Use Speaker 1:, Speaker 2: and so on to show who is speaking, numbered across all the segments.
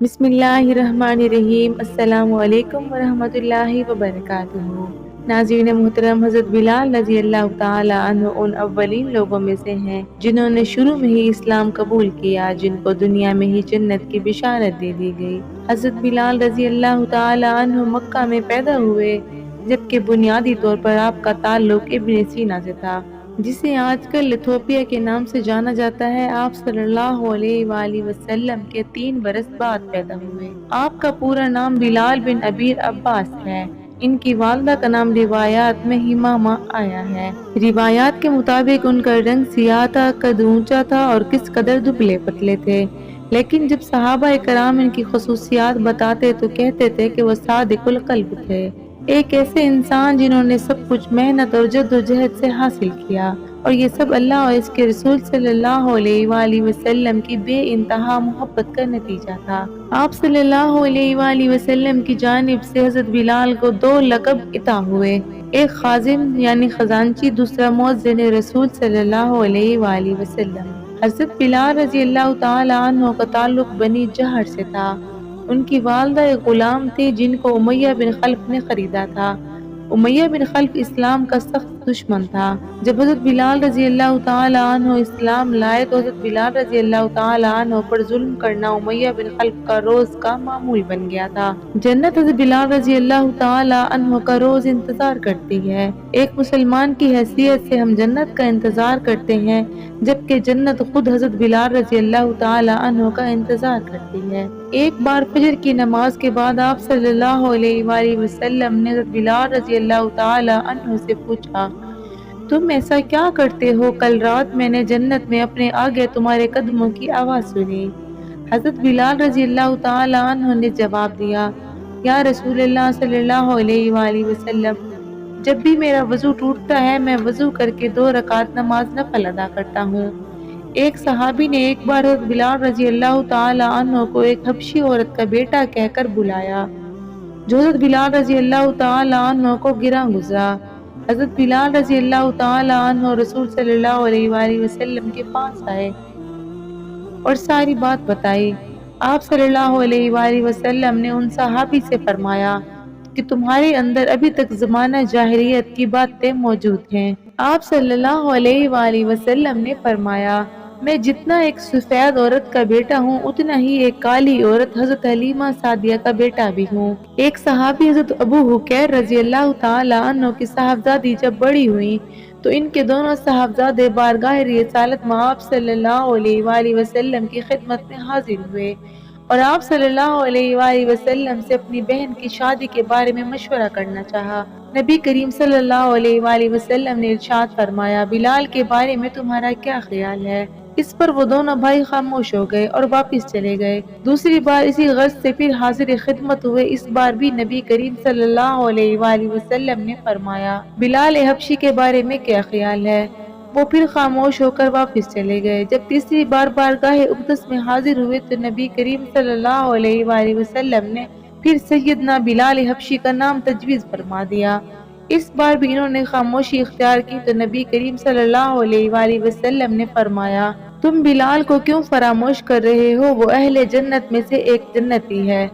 Speaker 1: بسم اللہ الرحمن الرحیم۔ السلام علیکم ورحمۃ اللہ وبرکاتہ۔ ناظرین محترم، حضرت بلال رضی اللہ تعالی عنہ ان اولین لوگوں میں سے ہیں جنہوں نے شروع میں ہی اسلام قبول کیا، جن کو دنیا میں ہی جنت کی بشارت دے دی گئی۔ حضرت بلال رضی اللہ تعالی عنہ مکہ میں پیدا ہوئے، جبکہ بنیادی طور پر آپ کا تعلق ابن سینا سے تھا، جسے آج کل ایتھوپیا کے نام سے جانا جاتا ہے۔ آپ صلی اللہ علیہ وآلہ وسلم کے 3 برس بعد پیدا ہوئے۔ آپ کا پورا نام بلال بن ابی عباس ہے۔ ان کی والدہ کا نام روایات میں ہمامہ آیا ہے۔ روایات کے مطابق ان کا رنگ سیاہ تھا، قد اونچا تھا اور کس قدر دبلے پتلے تھے، لیکن جب صحابہ کرام ان کی خصوصیات بتاتے تو کہتے تھے کہ وہ صادق القلب تھے، ایک ایسے انسان جنہوں نے سب کچھ محنت اور جد و جہد سے حاصل کیا، اور یہ سب اللہ اور اس کے رسول صلی اللہ علیہ وآلہ وسلم کی بے انتہا محبت کا نتیجہ تھا۔ آپ صلی اللہ علیہ وآلہ وسلم کی جانب سے حضرت بلال کو 2 لقب عطا ہوئے، ایک خازن یعنی خزانچی، دوسرا مؤذن رسول صلی اللہ علیہ وآلہ وسلم۔ حضرت بلال رضی اللہ تعالی عنہ کا تعلق بنی جہر سے تھا۔ ان کی والدہ ایک غلام تھی جن کو امیہ بن خلف نے خریدا تھا۔ امیہ بن خلف اسلام کا سخت دشمن تھا۔ جب حضرت بلال رضی اللہ تعالی عنہ اسلام لائے تو حضرت بلال رضی اللہ تعالی عنہ پر ظلم کرنا امیہ بن خلف کا روز کا معمول بن گیا تھا۔ جنت حضرت بلال رضی اللہ تعالی عنہ کا روز انتظار کرتی ہے۔ ایک مسلمان کی حیثیت سے ہم جنت کا انتظار کرتے ہیں، جبکہ جنت خود حضرت بلال رضی اللہ تعالی عنہ کا انتظار کرتی ہے۔ ایک بار فجر کی نماز کے بعد آپ صلی اللہ علیہ وآلہ وسلم نے حضرت بلال رضی اللہ تعالی عنہ سے پوچھا، تم ایسا کیا کرتے ہو؟ کل رات میں نے جنت میں اپنے آگے تمہارے قدموں کی آواز سنی۔ حضرت بلال رضی اللہ تعالی عنہ نے جواب دیا، یا رسول اللہ صلی اللہ علیہ وآلہ وسلم، جب بھی میرا وضو ٹوٹتا ہے میں وضو کر کے 2 رکعت نماز نفل ادا کرتا ہوں۔ ایک صحابی نے ایک بار حضرت بلال رضی اللہ تعالی عنہ کو ایک حبشی عورت کا بیٹا کہہ کر بلایا، جو حضرت بلال رضی اللہ تعالی عنہ کو گراں گزرا۔ حضرت بلال رضی اللہ تعالی عنہ رسول صلی اللہ علیہ وآلہ وسلم کے پاس آئے اور ساری بات بتائی۔ آپ صلی اللہ علیہ وآلہ وسلم نے ان صحابی سے فرمایا کہ تمہارے اندر ابھی تک زمانہ جاہلیت کی باتیں موجود ہیں۔ آپ صلی اللہ علیہ وآلہ وسلم نے فرمایا، میں جتنا ایک سفید عورت کا بیٹا ہوں اتنا ہی ایک کالی عورت حضرت حلیمہ سعدیہ کا بیٹا بھی ہوں۔ ایک صحابی حضرت ابو حقیر رضی اللہ تعالی عنہ کی صاحبزادی جب بڑی ہوئی تو ان کے دونوں صاحبزادے بارگاہ رسالت میں آپ صلی اللہ علیہ وآلہ وسلم کی خدمت میں حاضر ہوئے اور آپ صلی اللہ علیہ وآلہ وسلم سے اپنی بہن کی شادی کے بارے میں مشورہ کرنا چاہا۔ نبی کریم صلی اللہ علیہ وآلہ وسلم نے ارشاد فرمایا، بلال کے بارے میں تمہارا کیا خیال ہے؟ اس پر وہ دونوں بھائی خاموش ہو گئے اور واپس چلے گئے۔ دوسری بار اسی غرض سے پھر حاضر خدمت ہوئے۔ اس بار بھی نبی کریم صلی اللہ علیہ وآلہ وسلم نے فرمایا، بلال حبشی کے بارے میں کیا خیال ہے؟ وہ پھر خاموش ہو کر واپس چلے گئے۔ جب تیسری بار بارگاہ اقدس میں حاضر ہوئے تو نبی کریم صلی اللہ علیہ وآلہ وسلم نے پھر سیدنا بلال حبشی کا نام تجویز فرما دیا۔ اس بار بھی انہوں نے خاموشی اختیار کی تو نبی کریم صلی اللہ علیہ وآلہ وسلم نے فرمایا، تم بلال کو کیوں فراموش کر رہے ہو؟ وہ اہل جنت میں سے ایک جنتی ہے۔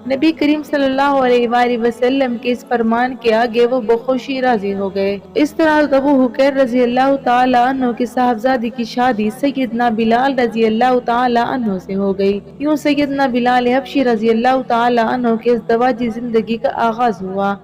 Speaker 1: نبی کریم صلی اللہ علیہ وآلہ وسلم کے اس فرمان کے آگے وہ بخوشی راضی ہو گئے۔ اس طرح ابو حقیر رضی اللہ تعالی عنہ کی صاحبزادی کی شادی سیدنا بلال رضی اللہ تعالی عنہ سے ہو گئی۔ یوں سیدنا بلال حبشی رضی اللہ تعالی عنہ کے ازدواجی زندگی کا آغاز ہوا،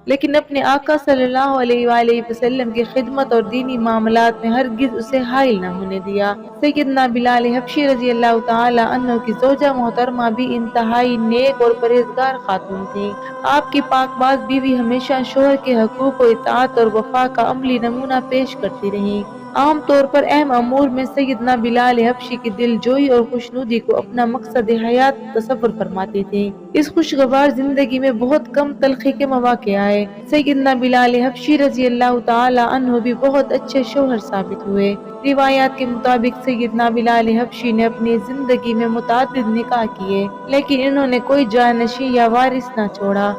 Speaker 1: لیکن اپنے آقا صلی اللہ علیہ وآلہ وسلم کی خدمت اور دینی معاملات میں ہرگز اسے حائل نہ ہونے دیا۔ سیدنا بلال حبشی رضی اللہ تعالی عنہ کی زوجہ محترمہ بھی انتہائی نیک اور پرہیزگار خاتون تھی۔ آپ کی پاک باز بیوی ہمیشہ شوہر کے حقوق و اطاعت اور وفا کا عملی نمونہ پیش کرتی رہیں۔ عام طور پر اہم امور میں سیدنا بلال حبشی کی دل جوئی اور خوشنودی کو اپنا مقصد حیات تصور فرماتی تھی۔ اس خوشگوار زندگی میں بہت کم تلخی کے مواقع آئے۔ سیدنا بلال حبشی رضی اللہ تعالی عنہ بھی بہت اچھے شوہر ثابت ہوئے۔ روایات کے مطابق سیدنا بلال حبشی نے اپنی زندگی میں متعدد نکاح کیے، لیکن انہوں نے کوئی جانشین یا وارث نہ چھوڑا۔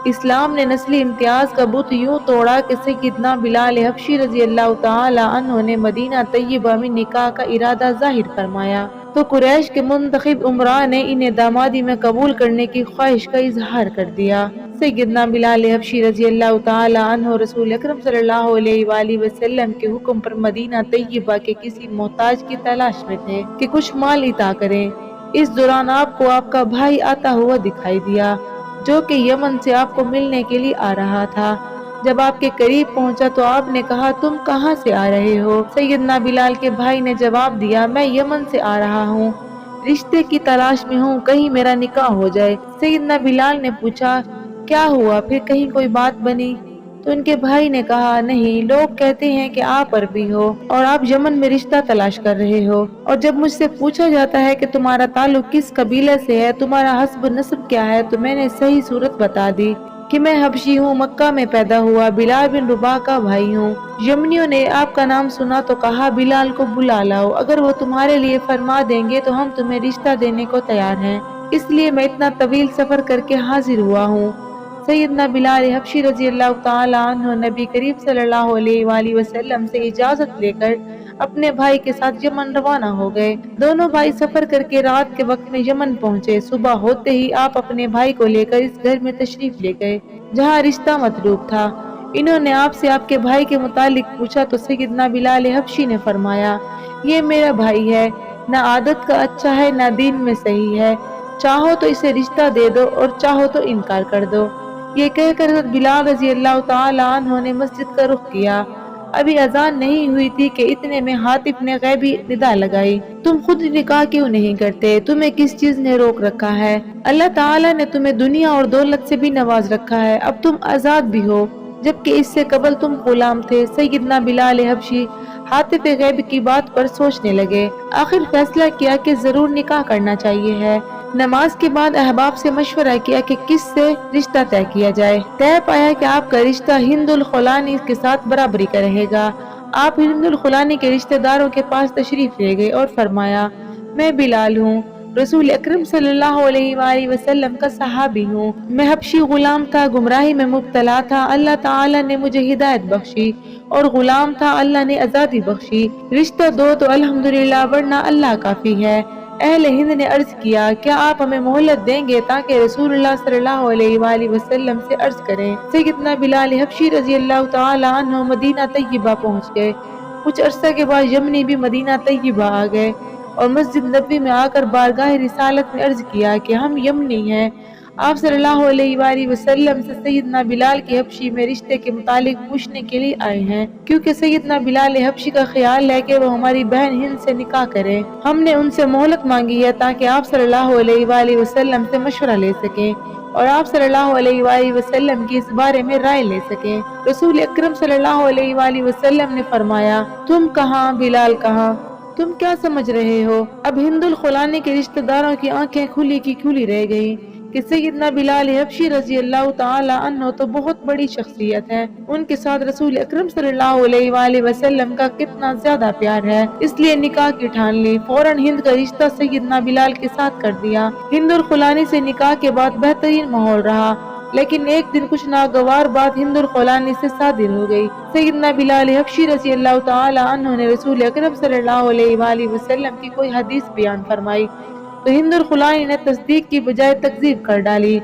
Speaker 1: اسلام نے نسلی امتیاز کا بت یوں توڑا کہ سیدنا بلال حبشی رضی اللہ تعالی عنہ نے مدینہ طیبہ میں نکاح کا ارادہ ظاہر فرمایا۔ تو قریش کے منتخب عمرا نے انہیں دامادی میں قبول کرنے کی خواہش کا اظہار کر دیا۔ سیدنا بلال حبشی رضی اللہ تعالی عنہ رسول اکرم صلی اللہ علیہ وآلہ وسلم کے حکم پر مدینہ طیبہ کے کسی محتاج کی تلاش میں تھے کہ کچھ مال عطا کریں۔ اس دوران آپ کو آپ کا بھائی آتا ہوا دکھائی دیا جو کہ یمن سے آپ کو ملنے کے لیے آ رہا تھا۔ جب آپ کے قریب پہنچا تو آپ نے کہا تم کہاں سے آ رہے ہو؟ سیدنا بلال کے بھائی نے جواب دیا میں یمن سے آ رہا ہوں، رشتے کی تلاش میں ہوں، کہیں میرا نکاح ہو جائے۔ سیدنا بلال نے پوچھا کیا ہوا، پھر کہیں کوئی بات بنی؟ تو ان کے بھائی نے کہا نہیں، لوگ کہتے ہیں کہ آپ عربی ہو اور آپ یمن میں رشتہ تلاش کر رہے ہو، اور جب مجھ سے پوچھا جاتا ہے کہ تمہارا تعلق کس قبیلے سے ہے، تمہارا حسب نسب کیا ہے، تو میں نے صحیح صورت بتا دی کہ میں حبشی ہوں، مکہ میں پیدا ہوا، بلال بن رباح کا بھائی ہوں۔ یمنیوں نے آپ کا نام سنا تو کہا بلال کو بلا لاؤ، اگر وہ تمہارے لیے فرما دیں گے تو ہم تمہیں رشتہ دینے کو تیار ہیں، اس لیے میں اتنا طویل سفر کر کے حاضر ہوا ہوں۔ سیدنا بلال حبشی رضی اللہ تعالی عنہ نبی کریم صلی اللہ علیہ وآلہ وسلم سے اجازت لے کر اپنے بھائی کے ساتھ یمن روانہ ہو گئے۔ دونوں بھائی سفر کر کے رات کے وقت میں یمن پہنچے۔ صبح ہوتے ہی آپ اپنے بھائی کو لے کر اس گھر میں تشریف لے گئے جہاں رشتہ مطلوب تھا۔ انہوں نے آپ سے آپ کے بھائی کے متعلق پوچھا تو سیدنا بلال حبشی نے فرمایا یہ میرا بھائی ہے، نہ عادت کا اچھا ہے نہ دین میں صحیح ہے، چاہو تو اسے رشتہ دے دو اور چاہو تو انکار کر دو۔ یہ کہہ کر حضرت بلال رضی اللہ تعالی عنہ نے مسجد کا رخ کیا۔ ابھی اذان نہیں ہوئی تھی کہ اتنے میں حاطب نے غیبی ندا لگائی تم خود نکاح کیوں نہیں کرتے؟ تمہیں کس چیز نے روک رکھا ہے؟ اللہ تعالیٰ نے تمہیں دنیا اور دولت سے بھی نواز رکھا ہے، اب تم آزاد بھی ہو، جبکہ اس سے قبل تم غلام تھے۔ سیدنا بلال حبشی حاطب غیب کی بات پر سوچنے لگے، آخر فیصلہ کیا کہ ضرور نکاح کرنا چاہیے ہے۔ نماز کے بعد احباب سے مشورہ کیا کہ کس سے رشتہ طے کیا جائے۔ طے پایا کہ آپ کا رشتہ ہند الخلانی کے ساتھ برابری کا رہے گا۔ آپ ہند الخلانی کے رشتہ داروں کے پاس تشریف لے گئے اور فرمایا میں بلال ہوں، رسول اکرم صلی اللہ علیہ وآلہ وسلم کا صحابی ہوں، میں حبشی غلام تھا، گمراہی میں مبتلا تھا، اللہ تعالیٰ نے مجھے ہدایت بخشی، اور غلام تھا، اللہ نے آزادی بخشی، رشتہ دو تو الحمدللہ ورنہ اللہ کافی ہے۔ اہل ہند نے عرض کیا کیا آپ ہمیں مہلت دیں گے تاکہ رسول اللہ صلی اللہ علیہ وآلہ وسلم سے عرض کریں؟ سیدنا بلال حبشی رضی اللہ تعالی عنہ مدینہ طیبہ پہنچ گئے۔ کچھ عرصہ کے بعد یمنی بھی مدینہ طیبہ آ گئے اور مسجد نبوی میں آ کر بارگاہ رسالت میں عرض کیا کہ ہم یمنی ہیں۔ آپ صلی اللہ علیہ وآلہ وسلم سے سیدنا بلال کے حبشی میں رشتے کے متعلق پوچھنے کے لیے آئے ہیں، کیونکہ سیدنا بلال حبشی کا خیال ہے کہ وہ ہماری بہن ہند سے نکاح کریں۔ ہم نے ان سے مہلت مانگی ہے تاکہ آپ صلی اللہ علیہ وآلہ وسلم سے مشورہ لے سکیں اور آپ صلی اللہ علیہ وآلہ وسلم کی اس بارے میں رائے لے سکیں۔ رسول اکرم صلی اللہ علیہ وآلہ وسلم نے فرمایا تم کہاں، بلال کہاں؟ تم کیا سمجھ رہے ہو؟ اب ہند الخلانی کے رشتہ داروں کی آنکھیں کھلی کی کھلی رہ گئی کہ سیدنا بلال حبشی رضی اللہ تعالی عنہ تو بہت بڑی شخصیت ہے، ان کے ساتھ رسول اکرم صلی اللہ علیہ وآلہ وسلم کا کتنا زیادہ پیار ہے، اس لیے نکاح کی ٹھان لی، فوراً ہند کا رشتہ سیدنا بلال کے ساتھ کر دیا۔ ہند الخلانی سے نکاح کے بعد بہترین ماحول رہا، لیکن ایک دن کچھ ناگوار بات ہند الخلانی سے صادر ہو گئی۔ سیدنا بلال حبشی رضی اللہ تعالی عنہ نے رسول اکرم صلی اللہ علیہ وآلہ وسلم کی کوئی حدیث بیان فرمائی تو ہند الخلانی نے تصدیق کی بجائے تکذیب کر ڈالی۔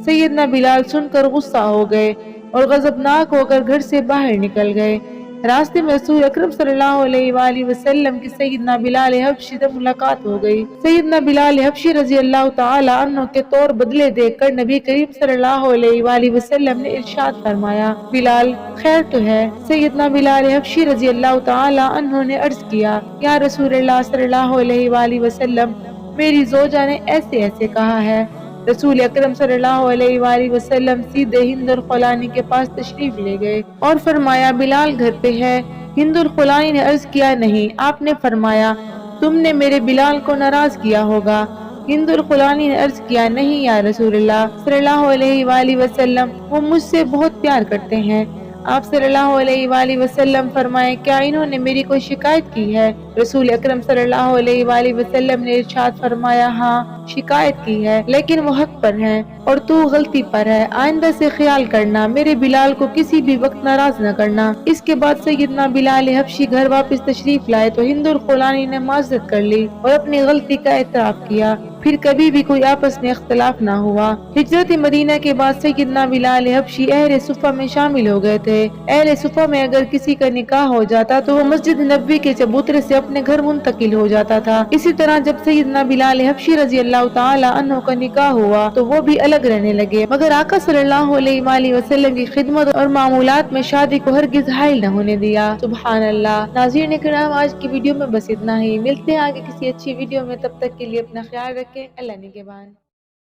Speaker 1: سیدنا بلال سن کر غصہ ہو گئے اور غضبناک ہو کر گھر سے باہر نکل گئے۔ راستے میں رسول اکرم صلی اللہ علیہ وآلہ وسلم کی سیدنا بلال حبشی سے ملاقات ہو گئی۔ سیدنا بلال حبشی رضی اللہ تعالی عنہ کے طور بدلے دیکھ کر نبی کریم صلی اللہ علیہ وآلہ وسلم نے ارشاد فرمایا بلال خیر تو ہے؟ سیدنا بلال حبشی رضی اللہ تعالی عنہ نے عرض کیا یا رسول اللہ صلی اللہ علیہ وآلہ وسلم، میری زوجہ نے ایسے ایسے کہا ہے۔ رسول اکرم صلی اللہ علیہ وآلہ وسلم سیدھے ہند الخلانی کے پاس تشریف لے گئے اور فرمایا بلال گھر پہ ہے؟ ہند الخلانی نے عرض کیا نہیں۔ آپ نے فرمایا تم نے میرے بلال کو ناراض کیا ہوگا۔ ہند الخلانی نے عرض کیا نہیں یا رسول اللہ صلی اللہ علیہ وآلہ وسلم، وہ مجھ سے بہت پیار کرتے ہیں۔ آپ صلی اللہ علیہ وآلہ وسلم فرمائے کیا انہوں نے میری کوئی شکایت کی ہے؟ رسول اکرم صلی اللہ علیہ وآلہ وسلم نے ارشاد فرمایا ہاں، شکایت کی ہے، لیکن وہ حق پر ہیں اور تو غلطی پر ہے۔ آئندہ سے خیال کرنا، میرے بلال کو کسی بھی وقت ناراض نہ کرنا۔ اس کے بعد سیدنا بلال حبشی گھر واپس تشریف لائے تو ہند اور خولانی نے معذرت کر لی اور اپنی غلطی کا اعتراف کیا۔ پھر کبھی بھی کوئی آپس میں اختلاف نہ ہوا۔ ہجرت مدینہ کے بعد سیدنا بلال حبشی اہل صفہ میں شامل ہو گئے تھے۔ اہل صفہ میں اگر کسی کا نکاح ہو جاتا تو وہ مسجد نبوی کے چبوترے سے اپنے گھر منتقل ہو جاتا تھا۔ اسی طرح جب سیدنا بلال حبشی رضی اللہ تعالی عنہ کا نکاح ہوا تو وہ بھی الگ رہنے لگے، مگر آقا صلی اللہ علیہ وسلم کی خدمت اور معمولات میں شادی کو ہرگز حائل نہ ہونے دیا۔ سبحان اللہ۔ ناظرین کرام، آج کی ویڈیو میں بس اتنا ہی، ملتے ہیں آگے کسی اچھی ویڈیو میں، تب تک کے لیے اپنا خیال رکھیں۔ اللہ نگہبان۔